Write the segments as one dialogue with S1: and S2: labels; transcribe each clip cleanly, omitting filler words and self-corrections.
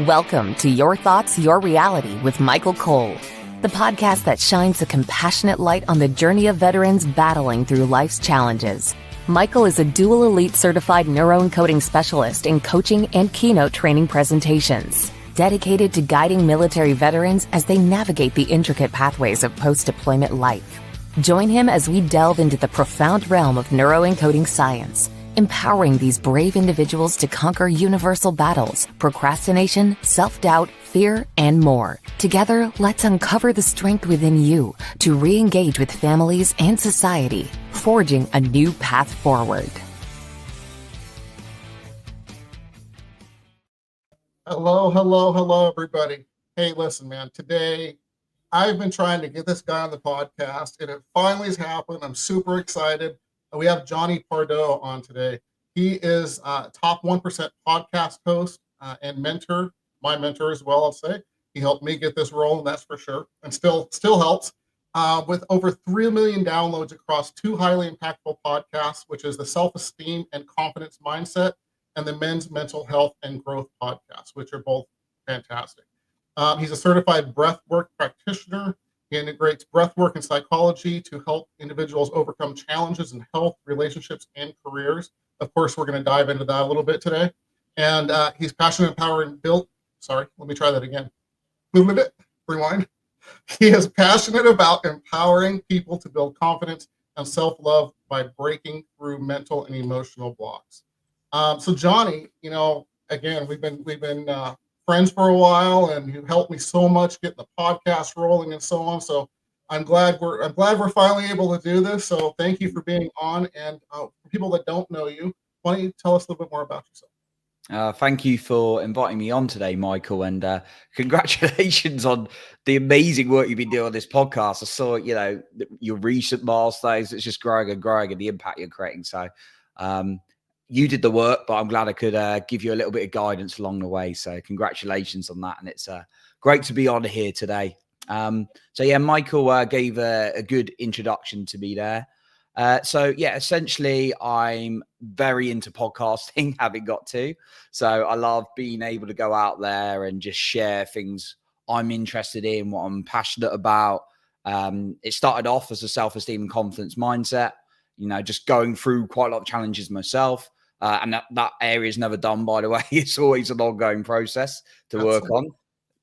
S1: Welcome to Your Thoughts, Your Reality with Michael Cole, the podcast that shines a compassionate light on the journey of veterans battling through life's challenges. Michael is a dual elite certified neuroencoding specialist in coaching and keynote training presentations, dedicated to guiding military veterans as they navigate the intricate pathways of post-deployment life. Join him as we delve into the profound realm of neuroencoding science, empowering these brave individuals to conquer universal battles, procrastination, self-doubt, fear, and more. Together, let's uncover the strength within you to re-engage with families and society, forging a new path forward.
S2: Hello, everybody. Hey, listen, man, today I've been trying to get this guy on the podcast, and it finally has happened. I'm super excited. We have Jonny Pardoe on today. He is top 1% podcast host and mentor, my mentor as well, I'll say. He helped me get this rolling, that's for sure, and still helps. With over 3 million downloads across 2 highly impactful podcasts, which is the Self-Esteem and Confidence Mindset and the Men's Mental Health and Growth podcast, which are both fantastic. He's a certified Breath Work Practitioner. He integrates breath work and psychology to help individuals overcome challenges in health, relationships, and careers. Of course, we're going to dive into that a little bit today. And he's passionate, empowering, Rewind. He is passionate about empowering people to build confidence and self-love by breaking through mental and emotional blocks. So Jonny, again, we've been friends for a while, and you helped me so much getting the podcast rolling and so on. So I'm glad we're finally able to do this. So thank you for being on. And for people that don't know you, why don't you tell us a little bit more about yourself?
S3: Thank you for inviting me on today, Michael, and congratulations on the amazing work you've been doing on this podcast. I saw, your recent milestones. It's just growing and the impact you're creating. So you did the work, but I'm glad I could give you a little bit of guidance along the way. So congratulations on that. And it's great to be on here today. Michael gave a good introduction to me there. Essentially I'm very into podcasting, having got to. So I love being able to go out there and just share things I'm interested in, what I'm passionate about. It started off as a self-esteem and confidence mindset, just going through quite a lot of challenges myself. And that area is never done, by the way. It's always an ongoing process to work on.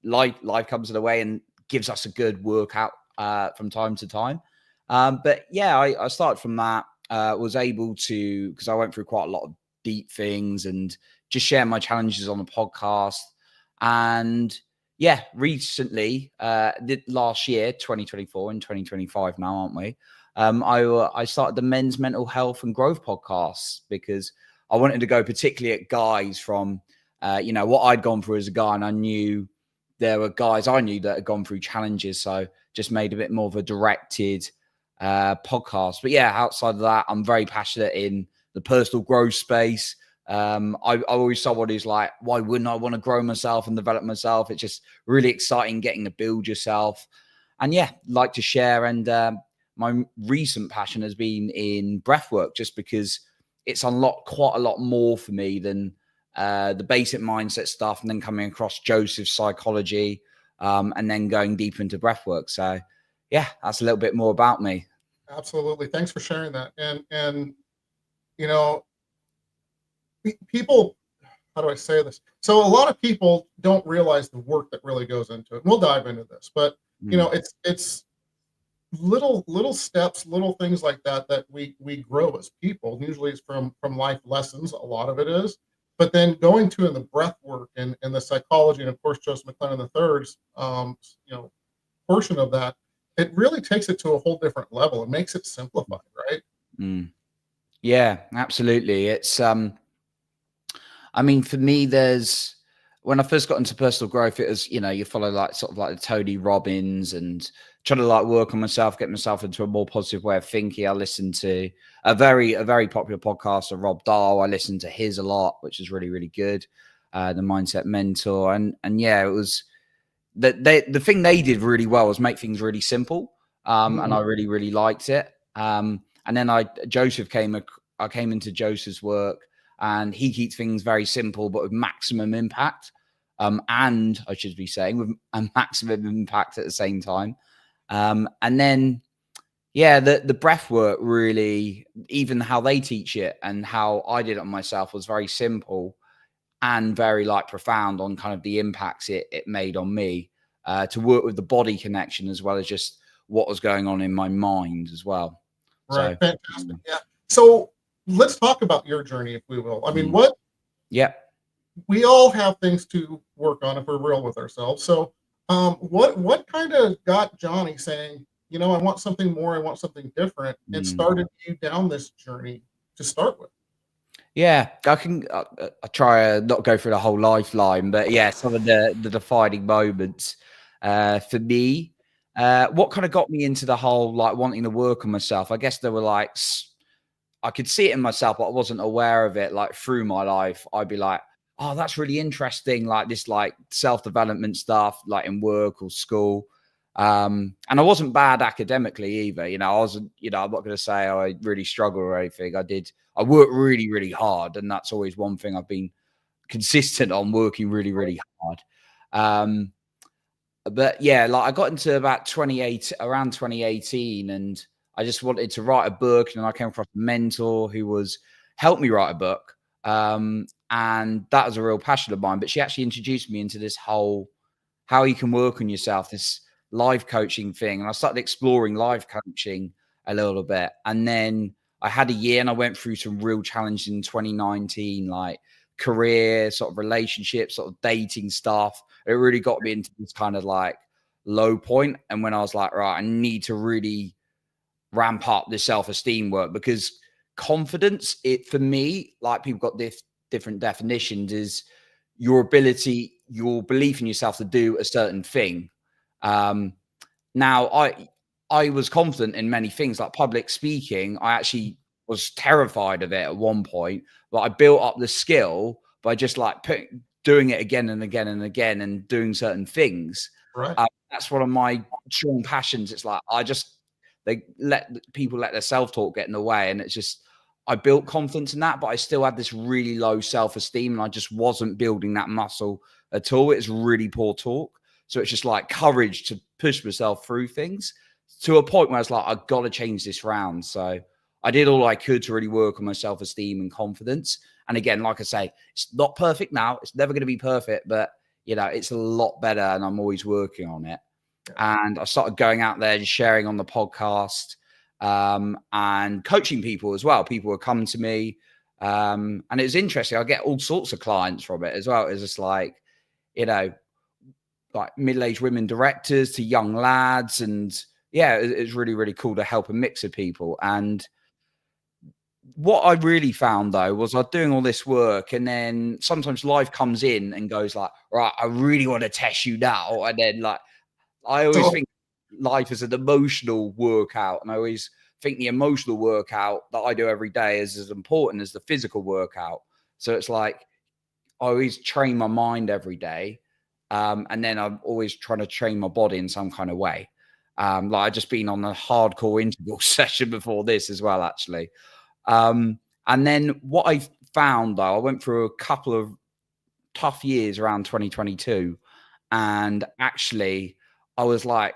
S3: Life comes in the way and gives us a good workout from time to time. I started from that. Was able to, because I went through quite a lot of deep things and just share my challenges on the podcast. And recently, last year, 2024 and 2025 now, aren't we? I started the Men's Mental Health and Growth podcast because I wanted to go particularly at guys from, what I'd gone through as a guy, and I knew there were guys I knew that had gone through challenges. So just made a bit more of a directed podcast. But outside of that, I'm very passionate in the personal growth space. I always someone who's like, why wouldn't I want to grow myself and develop myself? It's just really exciting getting to build yourself. And like to share. And my recent passion has been in breathwork, just because it's unlocked quite a lot more for me than the basic mindset stuff, and then coming across Joseph's psychology, and then going deeper into breathwork. So that's a little bit more about me.
S2: Absolutely. Thanks for sharing that. And people, how do I say this? So a lot of people don't realize the work that really goes into it. We'll dive into this, but it's little steps, little things like that we grow as people. Usually it's from life lessons. A lot of it is, but then going to in the breath work and the psychology, and of course Joseph McClellan III's portion of that, it really takes it to a whole different level. It makes it simplified, right?
S3: Yeah, absolutely. It's for me, when I first got into personal growth, it was, you follow like the Tony Robbins and trying to work on myself, get myself into a more positive way of thinking. I listened to a very popular podcaster, Rob Dahl. I listened to his a lot, which is really, really good. The Mindset Mentor. And it was the thing they did really well was make things really simple. And I really, really liked it. And then I came into Joseph's work, and he keeps things very simple, but with maximum impact. and I should be saying with a maximum impact at the same time. And then, yeah, the breath work really, even how they teach it and how I did it on myself was very simple and very like profound on kind of the impacts it made on me, to work with the body connection as well as just what was going on in my mind as well.
S2: Right.
S3: So,
S2: Fantastic. Yeah. So let's talk about your journey, if we will. I mean,
S3: yeah.
S2: we all have things to work on if we're real with ourselves. So what kind of got Jonny saying, you know, I want something more, I want something different, and started you down this journey to start with?
S3: Yeah, I try to not go through the whole lifeline, but yeah, some of the defining moments for me. What kind of got me into the whole like wanting to work on myself? I guess there were like I could see it in myself, but I wasn't aware of it. Like through my life, I'd be like, "Oh, that's really interesting." Like this, like self-development stuff, like in work or school. And I wasn't bad academically either. You know, I wasn't. You know, I'm not going to say I really struggled or anything. I worked really, really hard, and that's always one thing I've been consistent on, working really, really hard. But yeah, like I got into about around 2018, and I just wanted to write a book, and I came across a mentor who helped me write a book. And that was a real passion of mine, but she actually introduced me into this whole, how you can work on yourself, this life coaching thing. And I started exploring life coaching a little bit. And then I had a year and I went through some real challenges in 2019, like career, sort of relationship, sort of dating stuff. It really got me into this kind of like low point. And when I was like, right, I need to really ramp up this self-esteem work, because confidence, it for me, like people got different definitions, is your ability, your belief in yourself to do a certain thing. Now I was confident in many things, like public speaking. I actually was terrified of it at one point, but I built up the skill by just like doing it again and again and again and doing certain things.
S2: Right.
S3: That's one of my strong passions. It's like they let people let their self-talk get in the way, and it's just I built confidence in that, but I still had this really low self-esteem, and I just wasn't building that muscle at all. It's really poor talk. So it's just like courage to push myself through things to a point where I was like, I've got to change this round. So I did all I could to really work on my self-esteem and confidence. And again, like I say, it's not perfect now. It's never going to be perfect, but you know, it's a lot better, and I'm always working on it. And I started going out there and sharing on the podcast, and coaching people as well. People would come to me, and it was interesting. I get all sorts of clients from it as well. It's just like, you know, like middle-aged women directors to young lads. And yeah, it's really, really cool to help a mix of people. And what I really found though was I was doing all this work, and then sometimes life comes in and goes like, right, I really want to test you now. And then like, I always think life is an emotional workout, and I always think the emotional workout that I do every day is as important as the physical workout. So it's like I always train my mind every day, and then I'm always trying to train my body in some kind of way. Like I've just been on a hardcore interval session before this as well, actually. And then what I found though, I went through a couple of tough years around 2022, and actually I was like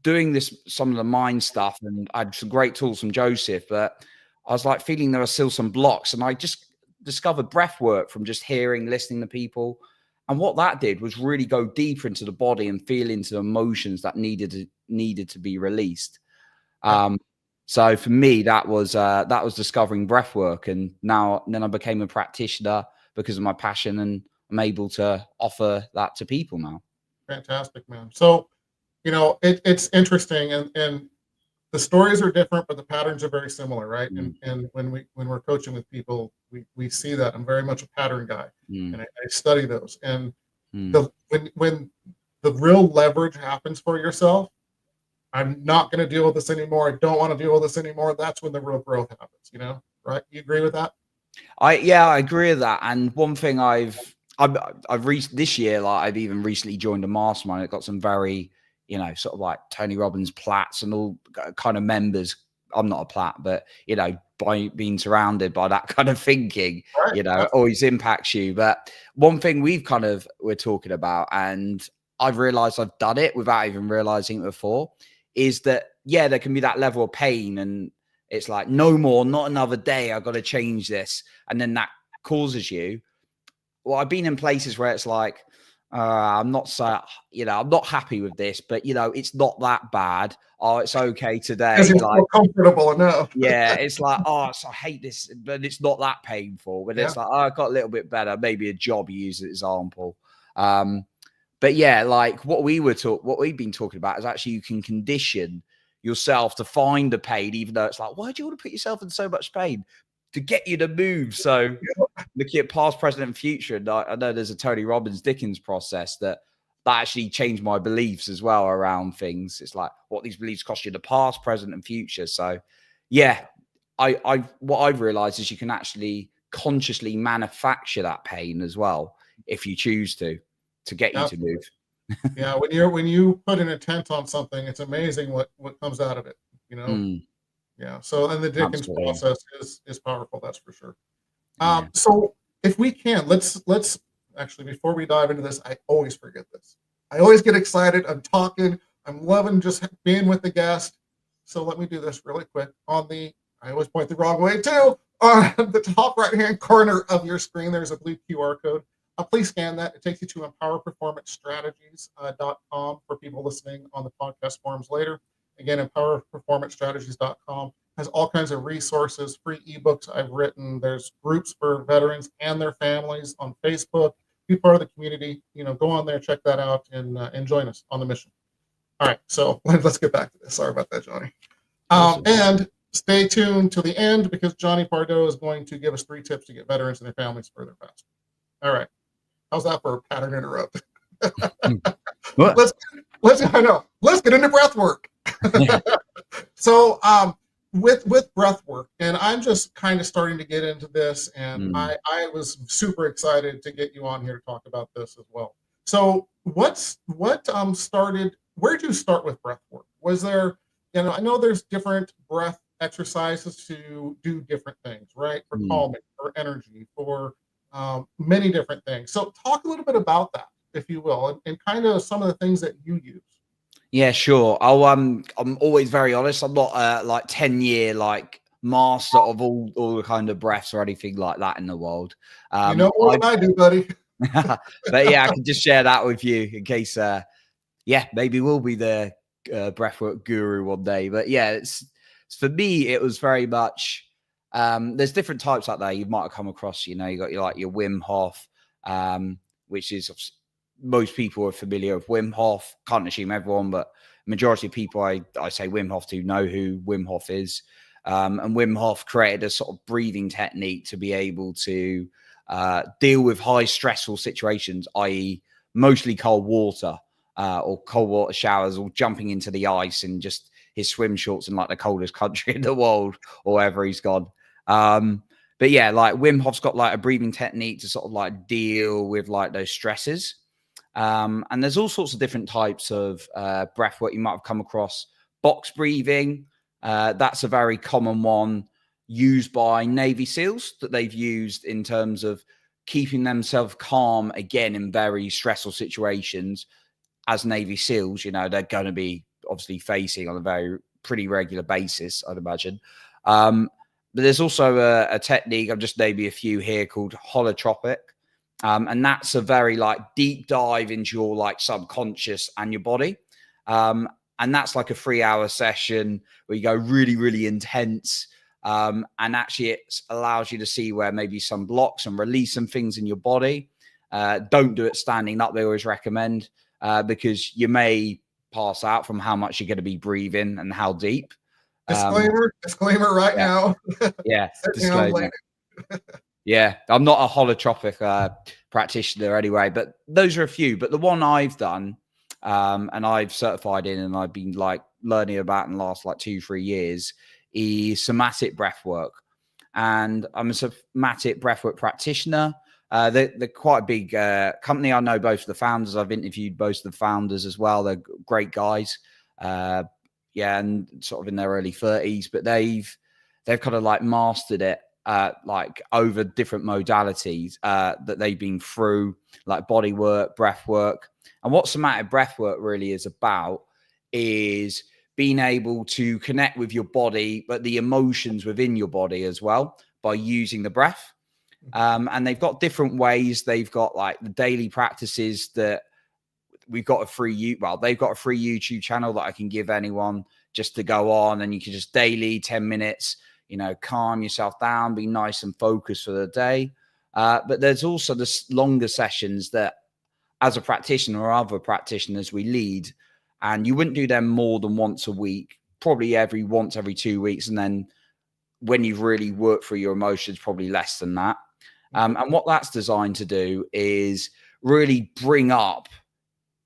S3: doing some of the mind stuff, and I had some great tools from Joseph, but I was like feeling there were still some blocks, and I just discovered breath work from just hearing, listening to people. And what that did was really go deeper into the body and feel into the emotions that needed to be released. So for me, that was discovering breath work, and then I became a practitioner because of my passion, and I'm able to offer that to people now.
S2: Fantastic, man. So, you know, it's interesting, and the stories are different, but the patterns are very similar, right? And when we're coaching with people, we see that. I'm very much a pattern guy, and I study those. And when the real leverage happens for yourself, I'm not going to deal with this anymore. I don't want to deal with this anymore. That's when the real growth happens, you know, right? You agree with that?
S3: I agree with that. And one thing I've reached this year, like I've even recently joined a mastermind. It got some very, you know, sort of like Tony Robbins plats and all kind of members I'm not a plat, but, you know, by being surrounded by that kind of thinking,
S2: Right.
S3: you know, it always impacts you. But one thing we're talking about, and I've realized I've done it without even realizing it before, is that, yeah, there can be that level of pain and it's like, no more, not another day. I've got to change this. And then that causes you. Well, I've been in places where it's like, I'm not so, you know, I'm not happy with this, but, you know, it's not that bad. Oh, it's okay today.
S2: Because you're
S3: Like,
S2: so comfortable enough.
S3: yeah, it's like, oh, so I hate this, but it's not that painful. But it's like, oh, I got a little bit better. Maybe a job, you use as an example. But yeah, like what we've been talking about is actually you can condition yourself to find the pain, even though it's like, why do you want to put yourself in so much pain? To get you to move. So looking at past, present, and future, and I know there's a Tony Robbins Dickens process that actually changed my beliefs as well around things. It's like what these beliefs cost you in the past, present, and future. So yeah, what I've realized is you can actually consciously manufacture that pain as well if you choose to get you to move.
S2: Yeah, when you put an intent on something, it's amazing what comes out of it, you know. Yeah. So, and the Dickens process is powerful, that's for sure. So if we can, let's actually, before we dive into this, I always forget this. I always get excited. I'm talking. I'm loving just being with the guest. So let me do this really quick. I always point the wrong way too. On the top right-hand corner of your screen, there's a blue QR code. Please scan that. It takes you to empowerperformancestrategies.com for people listening on the podcast forums later. Again, empowerperformancestrategies.com has all kinds of resources, free ebooks I've written. There's groups for veterans and their families on Facebook. Be part of the community. You know, go on there, check that out, and join us on the mission. All right, so let's get back to this. Sorry about that, Jonny. Awesome. And stay tuned to the end because Jonny Pardoe is going to give us 3 tips to get veterans and their families further faster. All right. How's that for a pattern interrupt? Let's get into breath work. So with breath work, and I'm just kind of starting to get into this, and I was super excited to get you on here to talk about this as well. So where'd you start with breath work? Was there, you know, I know there's different breath exercises to do different things, right? For calming, for energy, for many different things. So talk a little bit about that, if you will, and kind of some of the things that you use.
S3: Yeah, sure. I'm always very honest. I'm not like 10-year like master of all the kind of breaths or anything like that in the world.
S2: You know more than I do, buddy.
S3: But yeah, I can just share that with you in case maybe we'll be the breathwork guru one day. But yeah, it's for me, it was very much there's different types out there you might have come across. You know, you got your Wim Hof, which is most people are familiar with Wim Hof. Can't assume everyone, but majority of people I say Wim Hof to know who Wim Hof is. And Wim Hof created a sort of breathing technique to be able to deal with high stressful situations, i.e. mostly cold water or cold water showers or jumping into the ice in just his swim shorts in like the coldest country in the world or wherever he's gone. But yeah, like Wim Hof's got like a breathing technique to sort of like deal with like those stresses. And there's all sorts of different types of breath work you might have come across. Box breathing, that's a very common one used by Navy SEALs that they've used in terms of keeping themselves calm again in very stressful situations. As Navy SEALs, you know, they're going to be obviously facing on a pretty regular basis, I'd imagine. But there's also a technique, I've just maybe a few here, called holotropic. And that's a very like deep dive into your like subconscious and your body. And that's like a 3-hour session where you go really, really intense. And actually it allows you to see where maybe some blocks and release some things in your body. Don't do it standing up, they always recommend, because you may pass out from how much you're going to be breathing and how deep.
S2: Disclaimer right now.
S3: Yeah. Disclaimer. Yeah, I'm not a holotropic practitioner anyway, but those are a few. But the one I've done and I've certified in and I've been like learning about in the last like 2-3 years is somatic breath work. And I'm a somatic breathwork practitioner. They're quite a big company. I know both of the founders. I've interviewed both of the founders as well. They're great guys. and sort of in their early 30s, but they've kind of like mastered it, like over different modalities that they've been through, like body work, breath work. And what somatic breath work really is about is being able to connect with your body, but the emotions within your body as well, by using the breath. And they've got different ways. They've got like the daily practices that we've got they've got a free YouTube channel that I can give anyone just to go on, and you can just daily 10 minutes, calm yourself down, be nice and focused for the day. But there's also the longer sessions that as a practitioner or other practitioners we lead, and you wouldn't do them more than once a week, probably every 2 weeks. And then when you've really worked through your emotions, probably less than that. And what that's designed to do is really bring up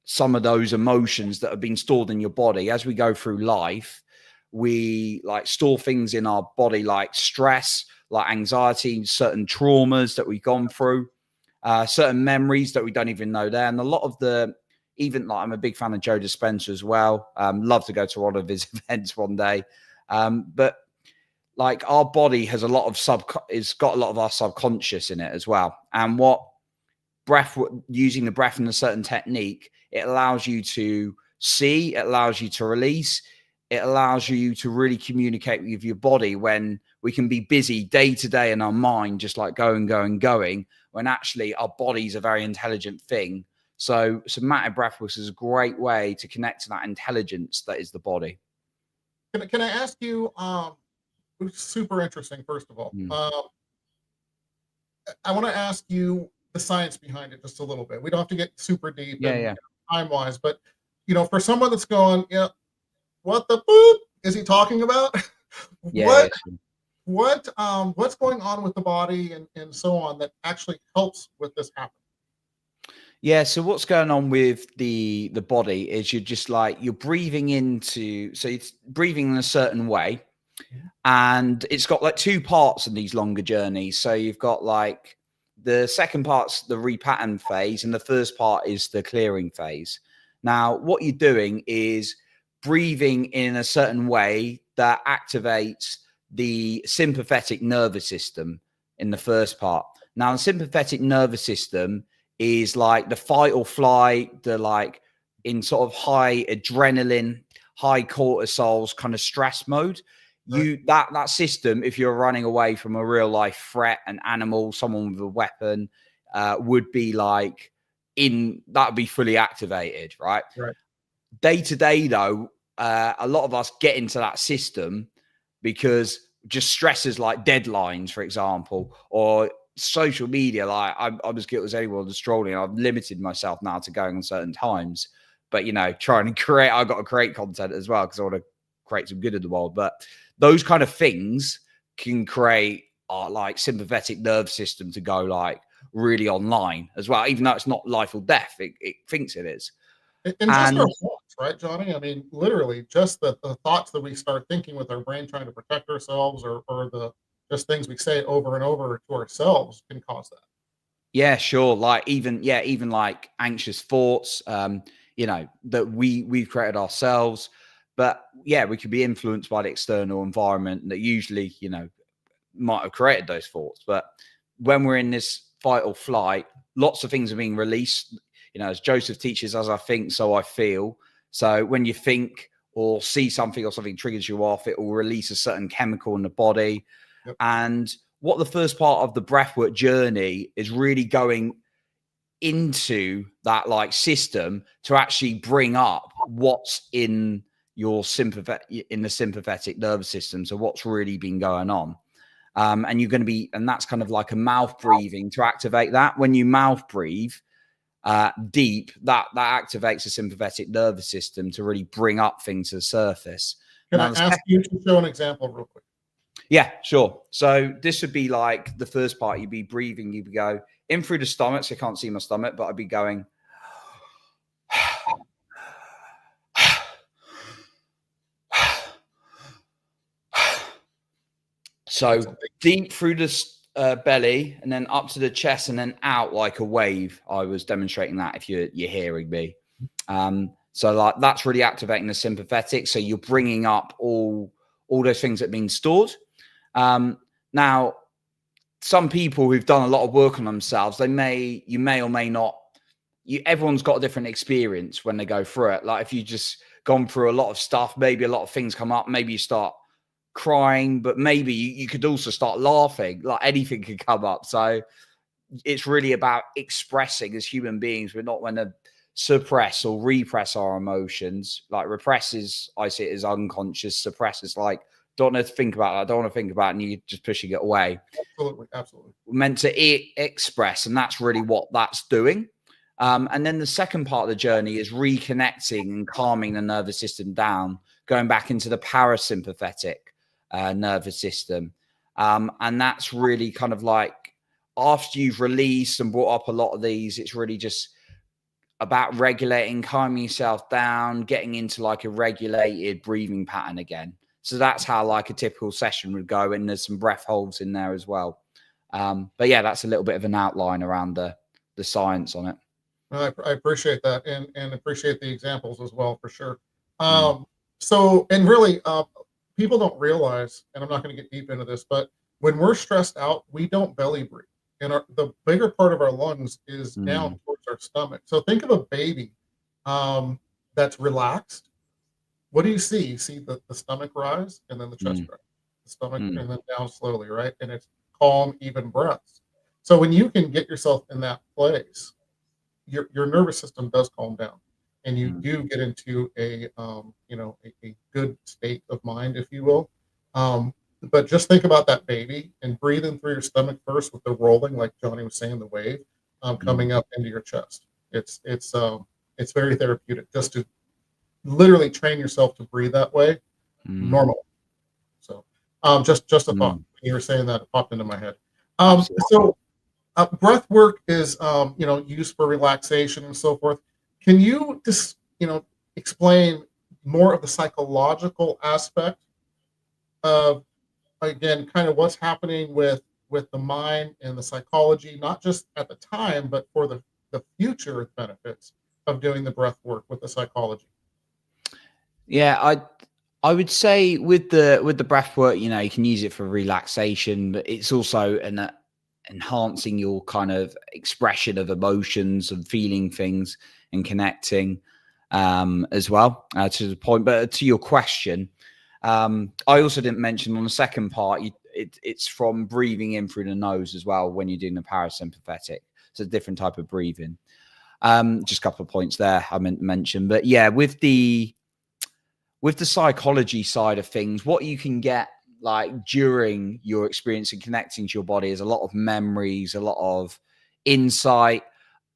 S3: some of those emotions that have been stored in your body. As we go through life, we like store things in our body, like stress, like anxiety, certain traumas that we've gone through, certain memories that we don't even know there. And a lot of even like, I'm a big fan of Joe Dispenza as well. Love to go to one of his events one day. But like our body has it's got a lot of our subconscious in it as well. And using the breath in a certain technique, it allows you to see, it allows you to release, it allows you to really communicate with your body when we can be busy day to day in our mind, just like going, when actually our body's a very intelligent thing. So somatic breathwork is a great way to connect to that intelligence that is the body.
S2: Can I ask you, super interesting, first of all. I want to ask you the science behind it just a little bit. We don't have to get super deep time-wise, but for someone that's going, what the boop is he talking about? What's going on with the body and so on that actually helps with this happen?
S3: Yeah, so what's going on with the body is you're breathing it's breathing in a certain way. And it's got like two parts in these longer journeys. So you've got like the second part's the repattern phase, and the first part is the clearing phase. Now, what you're doing is breathing in a certain way that activates the sympathetic nervous system in the first part. Now, the sympathetic nervous system is like the fight or flight, the like in sort of high adrenaline, high cortisol's kind of stress mode. That system, if you're running away from a real life threat, an animal, someone with a weapon, would be like that would be fully activated, right? Day to day though, a lot of us get into that system because just stresses like deadlines, for example, or social media. Like I'm as guilty as anyone of strolling. I've limited myself now to going on certain times, but trying to I've got to create content as well because I want to create some good in the world. But those kind of things can create our like sympathetic nerve system to go like really online as well, even though it's not life or death. It thinks it is.
S2: And just our thoughts, right, Johnny? I mean, literally just the thoughts that we start thinking with our brain trying to protect ourselves or the just things we say over and over to ourselves can cause that.
S3: Yeah, sure. Like even like anxious thoughts, that we've created ourselves. But yeah, we could be influenced by the external environment that usually, might have created those thoughts. But when we're in this fight or flight, lots of things are being released. As Joseph teaches, as I think, so I feel. So when you think or see something or something triggers you off, it will release a certain chemical in the body. Yep. And what the first part of the breathwork journey is really going into that like system to actually bring up what's in your the sympathetic nervous system. So what's really been going on. And you're going to and that's kind of like a mouth breathing to activate that. When you mouth breathe deep, that activates the sympathetic nervous system to really bring up things to the surface.
S2: Can I ask you to show an example real quick?
S3: Yeah, sure. So this would be like the first part. You'd be breathing. You'd go in through the stomach. So I can't see my stomach, but I'd be going. So deep through the belly and then up to the chest and then out like a wave. I was demonstrating that if you're hearing me. So like that's really activating the sympathetic. So you're bringing up all those things that have been stored. Now, some people who've done a lot of work on themselves, you may or may not, everyone's got a different experience when they go through it. Like if you just gone through a lot of stuff, maybe a lot of things come up, maybe you start crying, but maybe you could also start laughing, like anything could come up. So it's really about expressing. As human beings, we're not going to suppress or repress our emotions. Like repress is, I see it as unconscious. Suppress is like, don't want to think about it. I don't want to think about it, and you're just pushing it away.
S2: Absolutely.
S3: We're meant to express, and that's really what that's doing. And then the second part of the journey is reconnecting and calming the nervous system down, going back into the parasympathetic nervous system. And that's really kind of like after you've released and brought up a lot of these, it's really just about regulating, calming yourself down, getting into like a regulated breathing pattern again. So that's how like a typical session would go. And there's some breath holds in there as well. But yeah, that's a little bit of an outline around the science on it.
S2: I appreciate that, and appreciate the examples as well, for sure. So, and really, people don't realize, and I'm not going to get deep into this, but when we're stressed out, we don't belly breathe. And the bigger part of our lungs is down towards our stomach. So think of a baby that's relaxed. What do you see? You see the stomach rise and then the chest rise, the stomach and then down slowly, right? And it's calm, even breaths. So when you can get yourself in that place, your nervous system does calm down, and you do get into a good state of mind, if you will. But just think about that baby and breathe in through your stomach first with the rolling, like Jonny was saying, the wave coming up into your chest. It's very therapeutic just to literally train yourself to breathe that way normally. So just a thought. When you were saying that, it popped into my head. So breath work is used for relaxation and so forth. Can you just explain more of the psychological aspect of, again, kind of what's happening with the mind and the psychology, not just at the time, but for the future benefits of doing the breath work with the psychology?
S3: Yeah, I would say with the breath work, you can use it for relaxation, but it's also enhancing your kind of expression of emotions and feeling things and connecting as well to the point. But to your question, I also didn't mention on the second part, it's from breathing in through the nose as well when you're doing the parasympathetic. It's a different type of breathing. Just a couple of points there I meant to mention. But yeah, with the psychology side of things, what you can get like during your experience and connecting to your body is a lot of memories, a lot of insight.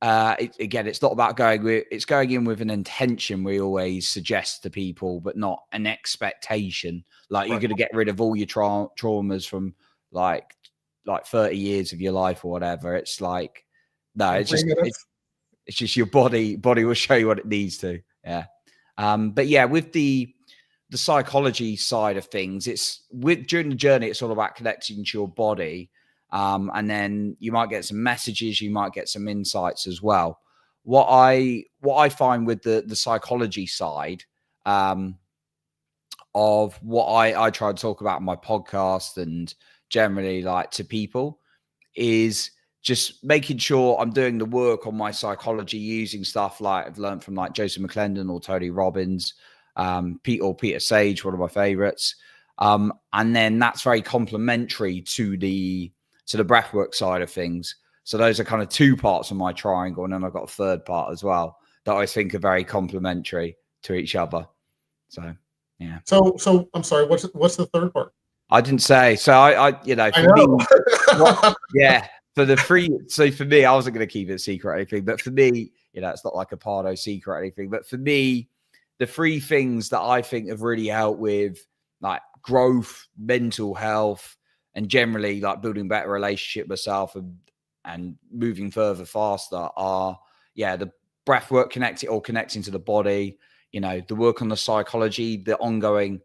S3: Again, it's not about it's going in with an intention, we always suggest to people, but not an expectation. Like you're going to get rid of all your traumas from like 30 years of your life or whatever. It's like, no, it's just your body will show you what it needs to. Yeah. But yeah, with the psychology side of things, during the journey, it's all about connecting to your body. And then you might get some messages, you might get some insights as well. What I find with the psychology side of what I try to talk about in my podcast and generally like to people is just making sure I'm doing the work on my psychology using stuff like I've learned from like Joseph McClendon or Tony Robbins, Peter Sage, one of my favorites. And then that's very complementary to the breathwork side of things. So those are kind of two parts of my triangle. And then I've got a third part as well that I think are very complementary to each other. So, yeah.
S2: So I'm sorry, what's the third part?
S3: I didn't say. So yeah, for the free. So for me, I wasn't going to keep it a secret or anything, but for me, it's not like a Pardoe secret or anything, but for me, the three things that I think have really helped with like growth, mental health, and generally like building a better relationship with myself and moving further faster are, the breath work connecting to the body, the work on the psychology, the ongoing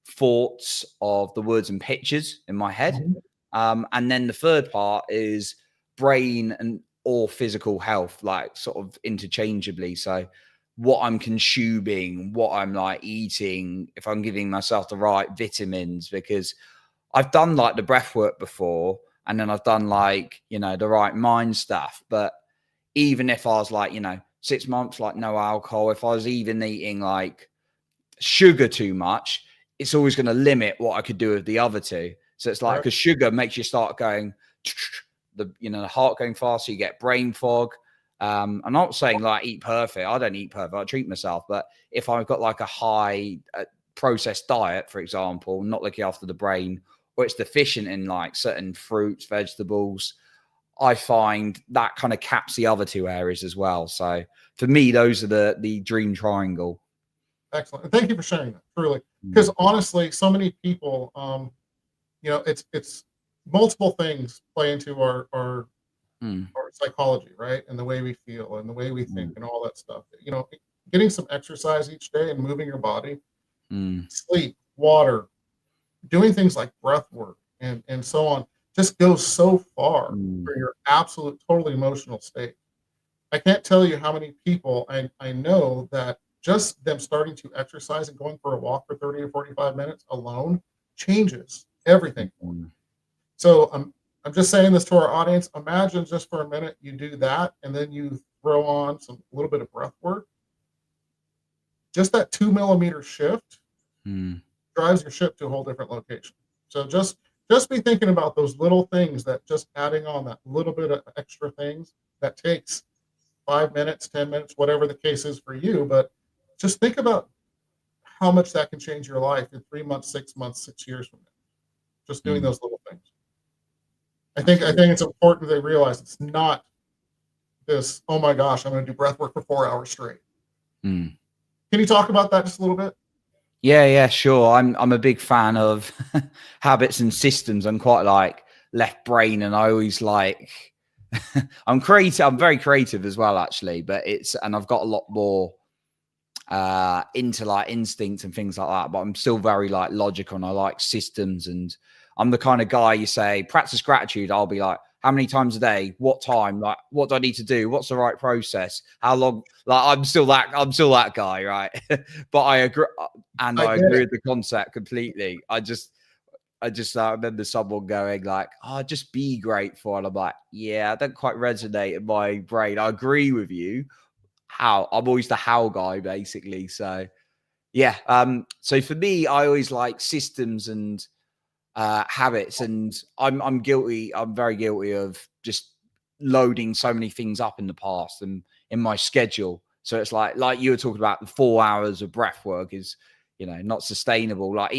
S3: thoughts of the words and pictures in my head. And then the third part is brain or physical health, like sort of interchangeably. So what I'm consuming, what I'm like eating, if I'm giving myself the right vitamins, because I've done like the breath work before, and then I've done like, you know, the right mind stuff. But even if I was like, you know, 6 months, like no alcohol, if I was even eating like sugar too much, it's always going to limit what I could do with the other two. So it's like, because sugar makes you start going, the heart going faster, you get brain fog. I'm not saying like eat perfect. I don't eat perfect. I treat myself. But if I've got like a high processed diet, for example, not looking after the brain, or it's deficient in like certain fruits, vegetables, I find that kind of caps the other two areas as well. So for me, those are the dream triangle.
S2: Excellent. And thank you for sharing that, truly. Because honestly, so many people, you know, it's multiple things play into our psychology, right? And the way we feel and the way we think and all that stuff. You know, getting some exercise each day and moving your body, sleep, water, doing things like breath work and so on just goes so far for your absolute total emotional state. I can't tell you how many people I know that just them starting to exercise and going for a walk for 30 or 45 minutes alone changes everything for them. So I'm just saying this to our audience. Imagine just for a minute you do that, and then you throw on a little bit of breath work. Just that 2 millimeter shift drives your ship to a whole different location. So just be thinking about those little things, that just adding on that little bit of extra things that takes 5 minutes, 10 minutes, whatever the case is for you. But just think about how much that can change your life in 3 months, 6 months, 6 years from now. Just doing those little things. I think it's important they realize it's not this, oh my gosh, I'm going to do breath work for 4 hours straight. Can you talk about that just a little bit?
S3: Yeah, sure. I'm a big fan of habits and systems. I'm quite like left brain, and I always like I'm creative. I'm very creative as well, actually. But and I've got a lot more into like instincts and things like that. But I'm still very like logical, and I like systems. And I'm the kind of guy, you say practice gratitude, I'll be like, how many times a day? What time? Like, what do I need to do? What's the right process? How long? Like, I'm still that guy, right? But I agree, and I agree with the concept completely. I just remember someone going like, "Oh, just be grateful," and I'm like, "Yeah, I don't quite resonate in my brain. I agree with you. How? I'm always the how guy, basically. So, yeah. So for me, I always like systems and habits, and I'm guilty. I'm very guilty of just loading so many things up in the past and in my schedule. So it's like you were talking about, the 4 hours of breath work is, you know, not sustainable. Like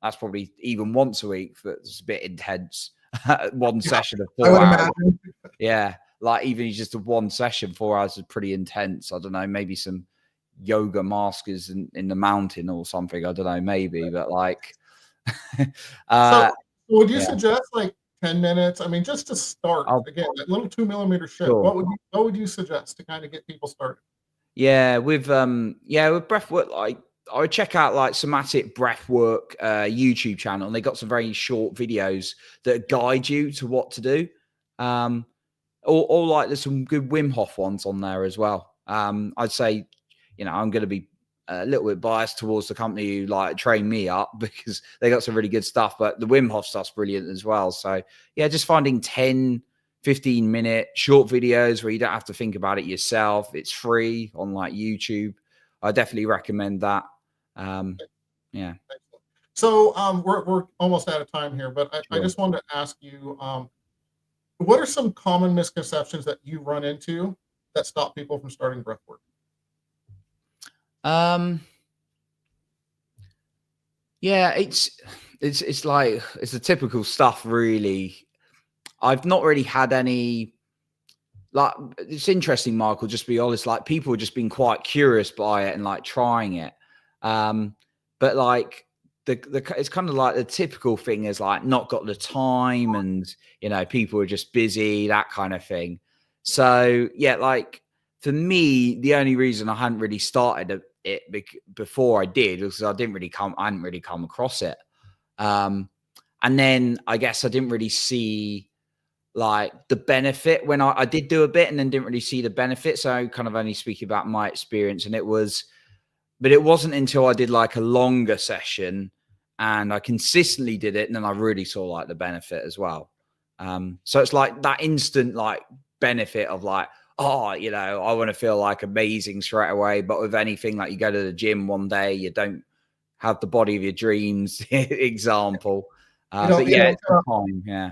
S3: that's probably even once a week. That's a bit intense. One session of 4 hours. Imagine. Yeah. Like even just a one session, 4 hours is pretty intense. I don't know, maybe some yoga masters in the mountain or something. I don't know, maybe, but like,
S2: so would you suggest like 10 minutes? I mean, just to start, again, that little 2 millimeter shift, sure. What would you suggest to kind of get people started?
S3: Yeah, with breath work, like I would check out like Somatic Breathwork YouTube channel, and they got some very short videos that guide you to what to do. Or like there's some good Wim Hof ones on there as well. I'd say, you know, I'm going to be a little bit biased towards the company who like train me up, because they got some really good stuff, but the Wim Hof stuff's brilliant as well. So yeah, just finding 10, 15-minute short videos where you don't have to think about it yourself. It's free on like YouTube. I definitely recommend that. Yeah.
S2: So we're almost out of time here, but I just wanted to ask you, what are some common misconceptions that you run into that stop people from starting breath work?
S3: Yeah, it's like, it's the typical stuff, really. I've not really had any, like, it's interesting, Michael, just to be honest, like people have just been quite curious by it and like trying it. But like it's kind of like the typical thing is like not got the time, and, you know, people are just busy, that kind of thing. So yeah, like for me, the only reason I hadn't really started it before I did was because I hadn't really come across it. And then I guess I didn't really see like the benefit when I did do a bit and then didn't really see the benefit. So kind of only speaking about my experience, and it wasn't until I did like a longer session and I consistently did it, and then I really saw like the benefit as well. So it's like that instant like benefit of like, oh, you know, I want to feel like amazing straight away. But with anything, like you go to the gym one day, you don't have the body of your dreams, example. But yeah, it's the time. Yeah.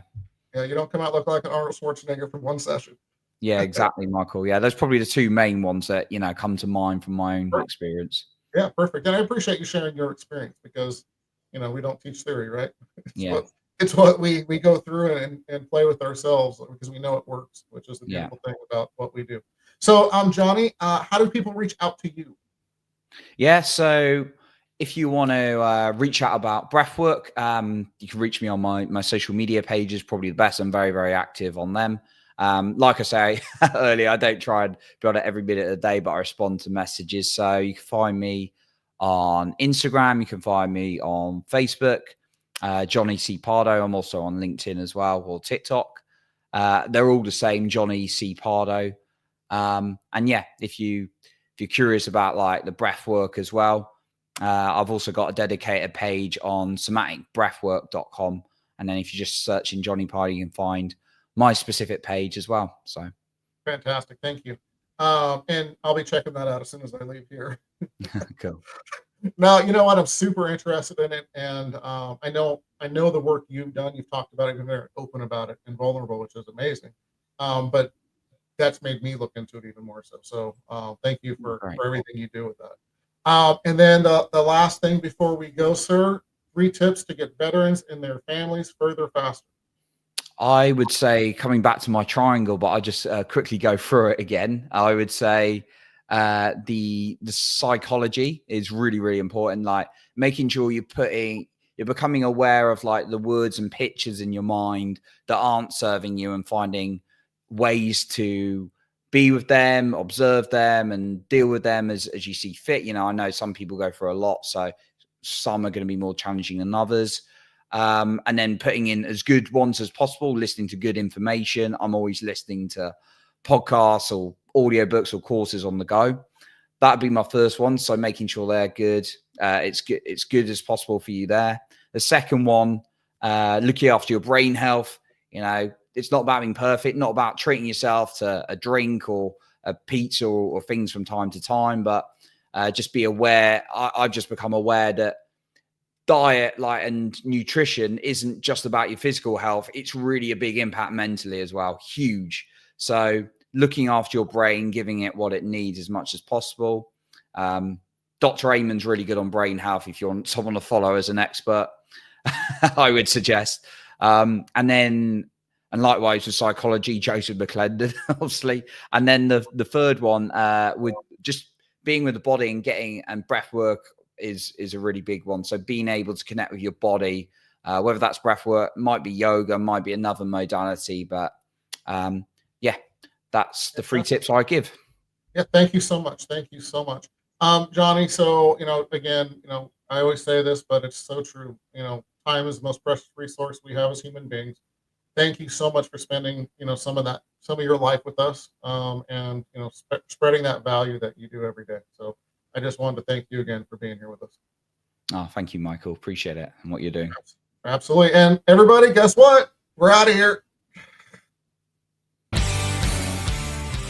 S2: Yeah, you don't come out look like an Arnold Schwarzenegger from one session.
S3: Yeah, exactly, Michael. Yeah, those probably the two main ones that, you know, come to mind from my own experience.
S2: Yeah, perfect. And I appreciate you sharing your experience because, you know, we don't teach theory, right? It's what we go through and play with ourselves because we know it works, which is the beautiful thing about what we do. So, Jonny, how do people reach out to you?
S3: Yeah, so if you want to reach out about breathwork, you can reach me on my social media pages, probably the best. I'm very, very active on them. Like I say earlier, I don't try and do it every minute of the day, but I respond to messages. So you can find me on Instagram. You can find me on Facebook, Jonny C. Pardoe. I'm also on LinkedIn as well, or TikTok. They're all the same, Jonny C. Pardoe. And yeah, if you're curious about like the breath work as well, I've also got a dedicated page on somaticbreathwork.com. And then if you just search in Jonny Pardoe, you can find my specific page as well. So
S2: fantastic. Thank you. And I'll be checking that out as soon as I leave here.
S3: Cool.
S2: Now, you know what? I'm super interested in it. And I know the work you've done. You've talked about it. You're very open about it and vulnerable, which is amazing. But that's made me look into it even more so. So thank you for everything you do with that. And then the last thing before we go, sir, 3 tips to get veterans and their families further faster.
S3: I would say, coming back to my triangle, but I just quickly go through it again. I would say the psychology is really, really important. Like making sure you're becoming aware of like the words and pictures in your mind that aren't serving you, and finding ways to be with them, observe them, and deal with them as you see fit. You know, I know some people go through a lot, so some are going to be more challenging than others. And then putting in as good ones as possible, listening to good information. I'm always listening to podcasts or audiobooks or courses on the go. That'd be my first one. So making sure they're good. It's good as possible for you there. The second one, looking after your brain health. You know, it's not about being perfect, not about treating yourself to a drink or a pizza or things from time to time, but just be aware. I've just become aware that diet and nutrition isn't just about your physical health. It's really a big impact mentally as well. Huge. So looking after your brain, giving it what it needs as much as possible. Dr. Amon's really good on brain health. If you want someone to follow as an expert, I would suggest. And likewise with psychology, Joseph McClendon, obviously. And then the third one, with just being with the body and breath work is a really big one. So being able to connect with your body, whether that's breath work, might be yoga, might be another modality, but yeah, that's the 3 tips I give.
S2: Yeah, thank you so much. Thank you so much, Jonny. So again, I always say this, but it's so true. Time is the most precious resource we have as human beings. Thank you so much for spending some of your life with us, and spreading that value that you do every day. So I just wanted to thank you again for being here with us.
S3: Oh, thank you, Michael. Appreciate it and what you're doing.
S2: Absolutely. And everybody, guess what? We're out of here.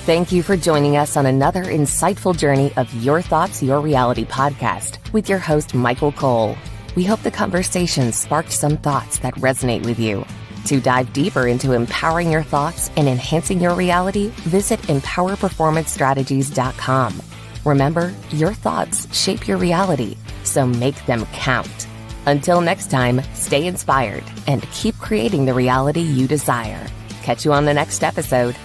S1: Thank you for joining us on another insightful journey of Your Thoughts, Your Reality podcast with your host, Michael Cole. We hope the conversation sparked some thoughts that resonate with you. To dive deeper into empowering your thoughts and enhancing your reality, visit empowerperformancestrategies.com. Remember, your thoughts shape your reality, so make them count. Until next time, stay inspired and keep creating the reality you desire. Catch you on the next episode.